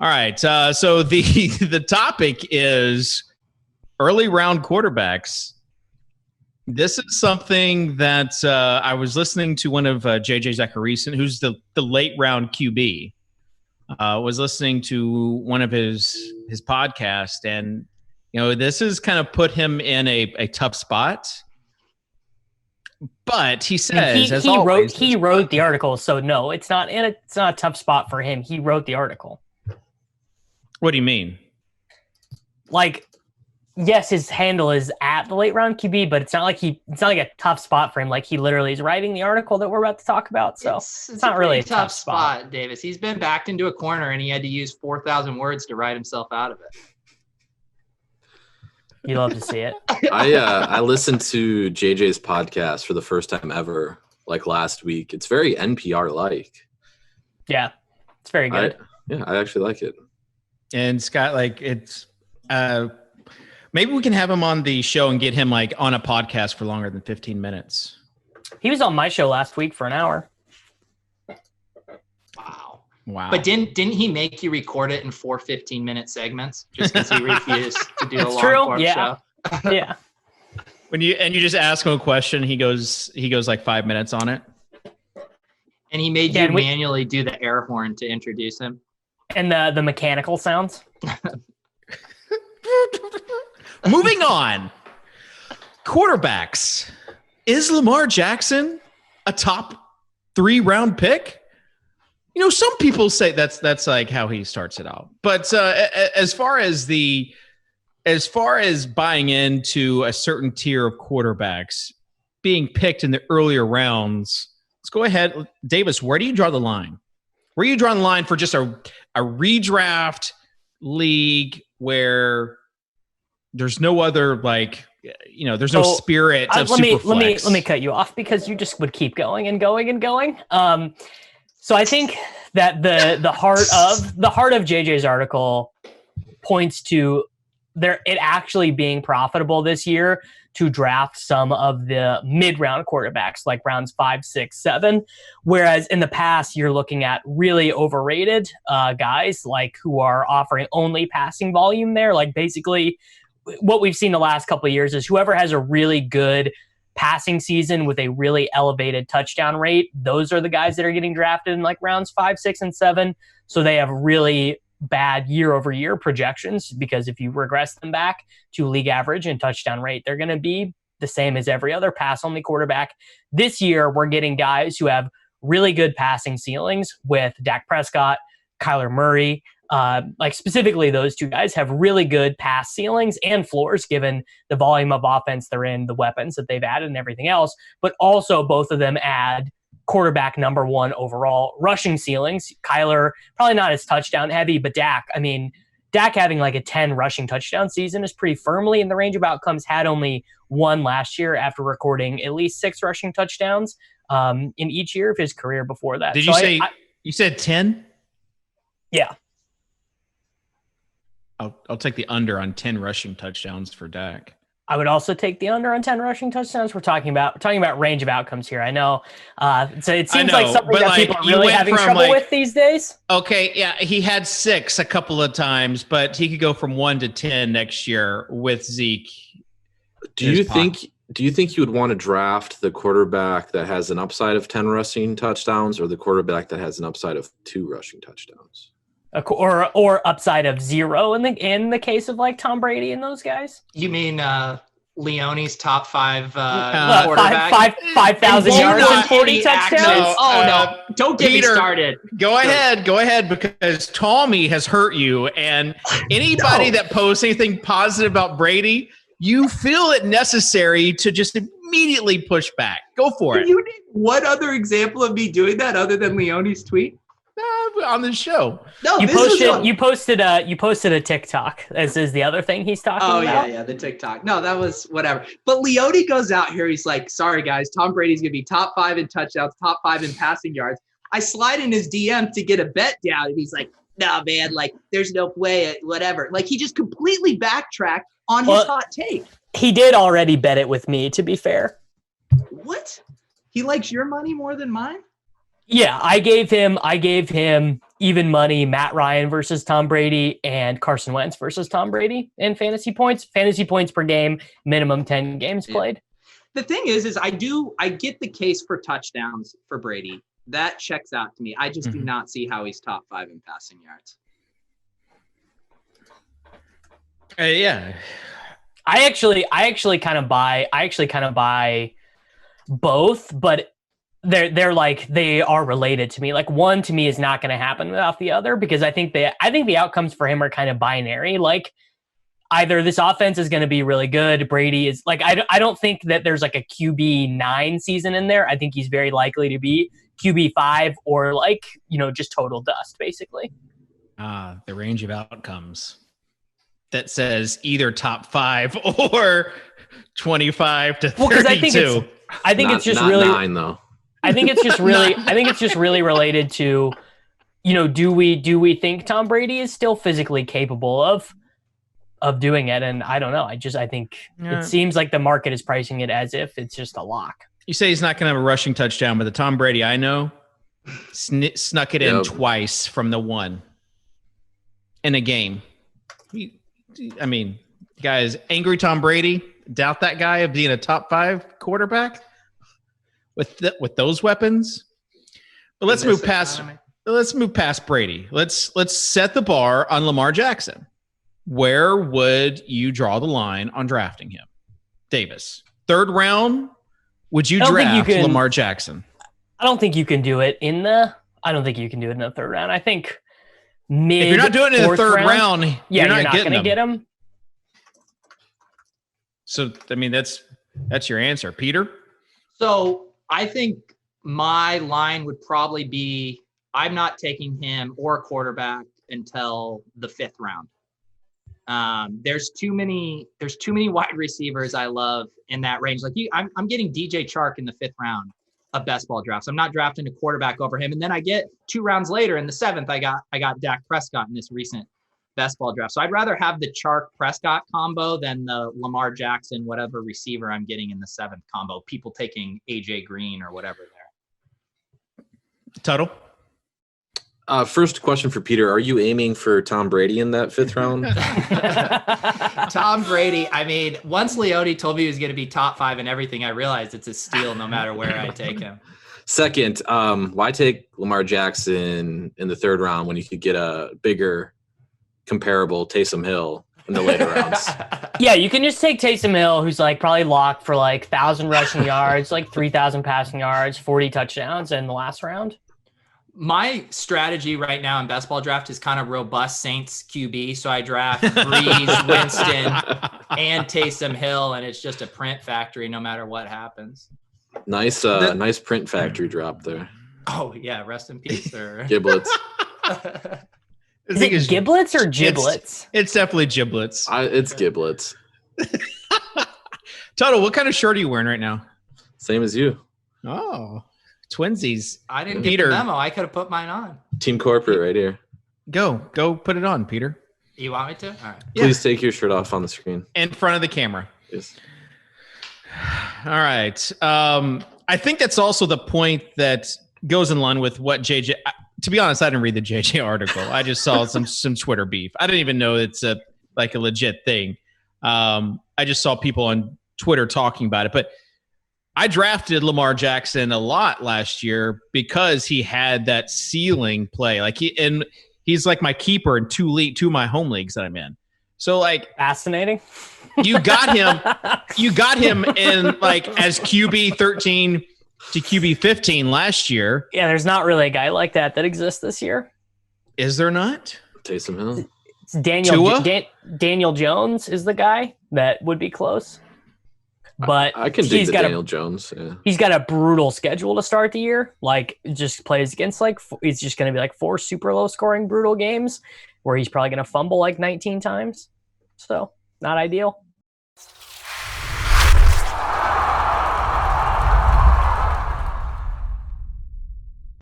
All right. So the topic is early round quarterbacks. This is something that I was listening to one of JJ Zacharyson, who's the late round QB. Was listening to one of his podcasts, and this has kind of put him in a tough spot. But he says, he wrote the article, so no, it's not a tough spot for him. He wrote the article. What do you mean? Like, yes, his handle is at the late round QB, but it's not like a tough spot for him. Like, he literally is writing the article that we're about to talk about. So it's not really a tough spot, Davis. He's been backed into a corner, and he had to use 4,000 words to write himself out of it. You love to see it. I listened to JJ's podcast for the first time ever, like last week. It's very NPR-like. Yeah, it's very good. I actually like it. And Scott, it's maybe we can have him on the show and get him on a podcast for longer than 15 minutes. He was on my show last week for an hour. Wow. But didn't he make you record it in 4 15-minute segments just because he refused to do a long form show? Yeah. When you just ask him a question, he goes like 5 minutes on it. And he made you manually do the air horn to introduce him. And the mechanical sounds. Moving on. Quarterbacks. Is Lamar Jackson a top 3 round pick? Some people say that's like how he starts it out. But as far as buying into a certain tier of quarterbacks being picked in the earlier rounds, let's go ahead. Davis, where do you draw the line? Where are you drawing the line for just a redraft league where there's no other there's no spirit of Superflex? Let me cut you off because you just would keep going and going and going. So I think that the heart of JJ's article points to it actually being profitable this year to draft some of the mid-round quarterbacks, like rounds 5, 6, 7. Whereas in the past, you're looking at really overrated guys who are offering only passing volume there. Like, basically what we've seen the last couple of years is whoever has a really good passing season with a really elevated touchdown rate, those are the guys that are getting drafted in rounds 5, 6, and 7. So they have really bad year-over-year projections, because if you regress them back to league average and touchdown rate, they're going to be the same as every other pass-only quarterback. This year, we're getting guys who have really good passing ceilings with Dak Prescott, Kyler Murray. Specifically, those two guys have really good pass ceilings and floors given the volume of offense they're in, the weapons that they've added, and everything else. But also, both of them add quarterback number 1 overall rushing ceilings. Kyler, probably not as touchdown heavy, but Dak having a 10 rushing touchdown season is pretty firmly in the range of outcomes. Had only 1 last year after recording at least 6 rushing touchdowns in each year of his career before that. Did you say you said 10? Yeah. I'll take the under on 10 rushing touchdowns for Dak. I would also take the under on 10 rushing touchdowns. We're talking about range of outcomes here. I know. So it seems like something that people are really having trouble with these days. Okay, yeah, he had 6 a couple of times, but he could go from 1 to 10 next year with Zeke. Do you think you would want to draft the quarterback that has an upside of 10 rushing touchdowns, or the quarterback that has an upside of 2 rushing touchdowns? Or upside of 0 in the case of Tom Brady and those guys? You mean Leone's top 5 quarterback? 5,000 yards and 40 touchdowns? No. Don't get me started. Go ahead, because Tommy has hurt you, and anybody that posts anything positive about Brady, you feel it necessary to just immediately push back. Go for it. You need one other example of me doing that other than Leone's tweet? On the show. No, you posted a TikTok, as is the other thing he's talking about. Yeah, the TikTok. No, that was whatever. But Leone goes out here, he's like, sorry guys, Tom Brady's gonna be top 5 in touchdowns, top 5 in passing yards. I slide in his DM to get a bet down, and he's like, nah, man, there's no way, whatever. He just completely backtracked on his hot take. He did already bet it with me, to be fair. What? He likes your money more than mine? Yeah, I gave him even money, Matt Ryan versus Tom Brady and Carson Wentz versus Tom Brady in fantasy points. Fantasy points per game, minimum 10 games played. The thing is I get the case for touchdowns for Brady. That checks out to me. I just do not see how he's top 5 in passing yards. Yeah. I actually kind of buy both, but they're like, they are related to me. Like, one to me is not going to happen without the other, because I think the outcomes for him are kind of binary. Like, either this offense is going to be really good. Brady is like, I don't think that there's like a QB9 season in there. I think he's very likely to be QB5 or like, just total dust basically. The range of outcomes that says either top 5 or 25 to 32. Well, I think it's just really 9 though. I think it's just really related to, do we think Tom Brady is still physically capable of doing it? And I don't know. I think it seems like the market is pricing it as if it's just a lock. You say he's not going to have a rushing touchdown, but the Tom Brady I know snuck it in twice from the 1 in a game. Guys, angry Tom Brady, doubt that guy of being a top 5 quarterback with those weapons. But let's move past Brady. Let's set the bar on Lamar Jackson. Where would you draw the line on drafting him? Davis, 3rd round, would you draft Lamar Jackson? I don't think you can do it in the 3rd round. I think if you're not doing it in the 3rd round, you're not going to get him. So, that's your answer, Peter? So I think my line would probably be, I'm not taking him or a quarterback until the 5th round. There's too many wide receivers I love in that range. Like I'm getting DJ Chark in the 5th round of best ball drafts. I'm not drafting a quarterback over him. And then I get 2 rounds later in the 7th, I got Dak Prescott in this recent best ball draft. So I'd rather have the Chark Prescott combo than the Lamar Jackson, whatever receiver I'm getting in the 7th combo. People taking AJ Green or whatever there. Tuttle? First question for Peter. Are you aiming for Tom Brady in that 5th round? Tom Brady. Once Leote told me he was going to be top 5 and everything, I realized it's a steal no matter where I take him. Second, why take Lamar Jackson in the 3rd round when you could get a bigger comparable Taysom Hill in the later rounds? Yeah, you can just take Taysom Hill, who's like probably locked for like 1,000 rushing yards, like 3,000 passing yards, 40 touchdowns in the last round. My strategy right now in best ball draft is kind of robust Saints QB. So I draft Breeze, Winston, and Taysom Hill, and it's just a print factory no matter what happens. Nice print factory drop there. Oh yeah, rest in peace, or Giblets. Is it giblets or giblets? It's definitely giblets. It's giblets. Tuttle, what kind of shirt are you wearing right now? Same as you. Oh, twinsies. I didn't get the memo. I could have put mine on. Team corporate right here. Go put it on, Peter. You want me to? All right. Please take your shirt off on the screen. In front of the camera. Yes. All right. I think that's also the point that goes in line with what JJ. To be honest, I didn't read the JJ article. I just saw some Twitter beef. I didn't even know it's a legit thing. I just saw people on Twitter talking about it. But I drafted Lamar Jackson a lot last year because he had that ceiling play. He's like my keeper in two of my home leagues that I'm in. So fascinating. You got him in like as QB 13 to QB 15 last year. Yeah, there's not really a guy like that exists this year. Is there not? Taysom Hill. It's Daniel Jones is the guy that would be close. But I can dig Daniel Jones. Yeah. He's got a brutal schedule to start the year. Just plays against it's just going to be like 4 super low scoring brutal games where he's probably going to fumble like 19 times. So not ideal.